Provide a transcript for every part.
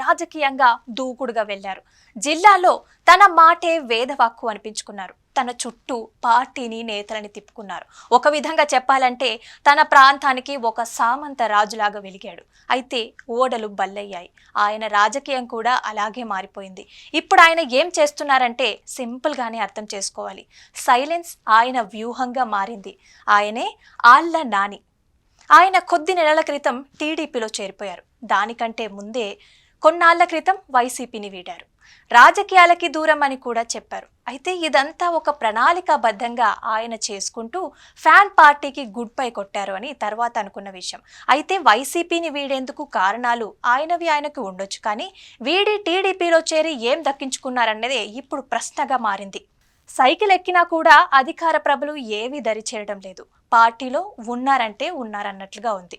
రాజకీయంగా దూకుడుగా వెళ్లారు. జిల్లాలో తన మాటే వేదవాక్కు అనిపించుకున్నారు. తన చుట్టూ పార్టీని నేతలని తిప్పుకున్నారు. ఒక విధంగా చెప్పాలంటే తన ప్రాంతానికి ఒక సామంత రాజులాగా వెలిగాడు. అయితే ఓడలు బల్లయ్యాయి. ఆయన రాజకీయం కూడా అలాగే మారిపోయింది. ఇప్పుడు ఆయన ఏం చేస్తున్నారంటే సింపుల్ గానే అర్థం చేసుకోవాలి. సైలెన్స్ ఆయన వ్యూహంగా మారింది. ఆయనే ఆళ్ల నాని. ఆయన కొద్ది నెలల క్రితం టీడీపీలో చేరిపోయారు. దానికంటే ముందే కొన్నాళ్ల క్రితం వైసీపీని వీడారు. రాజకీయాలకి దూరం అని కూడా చెప్పారు. అయితే ఇదంతా ఒక ప్రణాళికాబద్ధంగా ఆయన చేసుకుంటూ ఫ్యాన్ పార్టీకి గుడ్ బై కొట్టారు అని తర్వాత అనుకున్న విషయం. అయితే వైసీపీని వీడేందుకు కారణాలు ఆయనకు ఉండొచ్చు, కానీ వీడి టీడీపీలో చేరి ఏం దక్కించుకున్నారన్నదే ఇప్పుడు ప్రశ్నగా మారింది. సైకిల్ ఎక్కినా కూడా అధికార ప్రభలు ఏవీ దరిచేయడం లేదు. పార్టీలో ఉన్నారంటే ఉన్నారన్నట్లుగా ఉంది.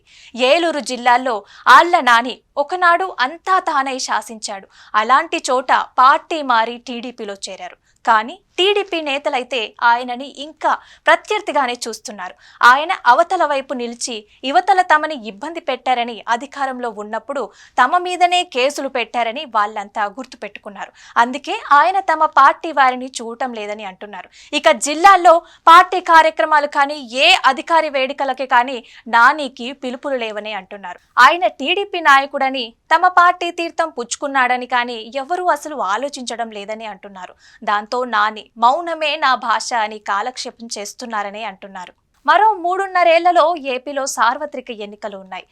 ఏలూరు జిల్లాలో ఆళ్ల నాని ఒకనాడు అంతా తానై శాసించాడు. అలాంటి చోట పార్టీ మారి టీడీపీలో చేరారు. కానీ టీడీపీ నేతలైతే ఆయనని ఇంకా ప్రత్యర్థిగానే చూస్తున్నారు. ఆయన అవతల వైపు నిలిచి యువతల తమని ఇబ్బంది పెట్టారని, అధికారంలో ఉన్నప్పుడు తమ మీదనే కేసులు పెట్టారని వాళ్ళంతా గుర్తుపెట్టుకున్నారు. అందుకే ఆయన తమ పార్టీ వారిని చూడటం లేదని అంటున్నారు. ఇక జిల్లాల్లో పార్టీ కార్యక్రమాలు కానీ ఏ అధికారి వేడుకలకి కానీ నానికి పిలుపులు లేవని అంటున్నారు. ఆయన టీడీపీ నాయకుడని, తమ పార్టీ తీర్థం పుచ్చుకున్నాడని కానీ ఎవరూ అసలు ఆలోచించడం లేదని అంటున్నారు. దాంతో నాని మౌనమే నా భాష అని కాలక్షేపం చేస్తున్నారని అంటున్నారు. మరో 3.5 ఏళ్లలో ఏపీలో సార్వత్రిక ఎన్నికలు ఉన్నాయి.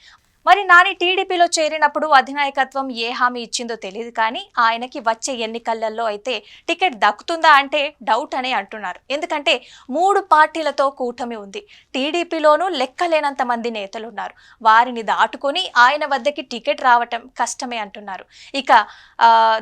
మరి నాని టీడీపీలో చేరినప్పుడు అధినాయకత్వం ఏ హామీ ఇచ్చిందో తెలియదు, కానీ ఆయనకి వచ్చే ఎన్నికలలో అయితే టికెట్ దక్కుతుందా అంటే డౌట్ అనే అంటున్నారు. ఎందుకంటే 3 పార్టీలతో కూటమి ఉంది. టీడీపీలోనూ లెక్కలేనంత మంది నేతలు ఉన్నారు. వారిని దాటుకొని ఆయన వద్దకి టికెట్ రావటం కష్టమే అంటున్నారు. ఇక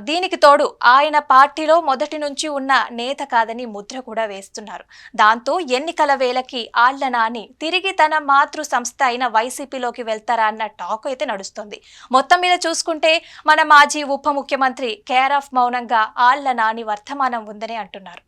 దీనికి తోడు ఆయన పార్టీలో మొదటి నుంచి ఉన్న నేత కాదని ముద్ర కూడా వేస్తున్నారు. దాంతో ఎన్నికల వేళకి ఆళ్ల నాని తిరిగి తన మాతృ సంస్థ అయిన వైసీపీలోకి వెళ్తారా అన్న టాక్ అయితే నడుస్తుంది. మొత్తం మీద చూసుకుంటే మన మాజీ ఉప ముఖ్యమంత్రి కేఆర్ ఆఫ్ మౌనంగా ఆళ్ల నాని వర్తమానం ఉందని అంటున్నారు.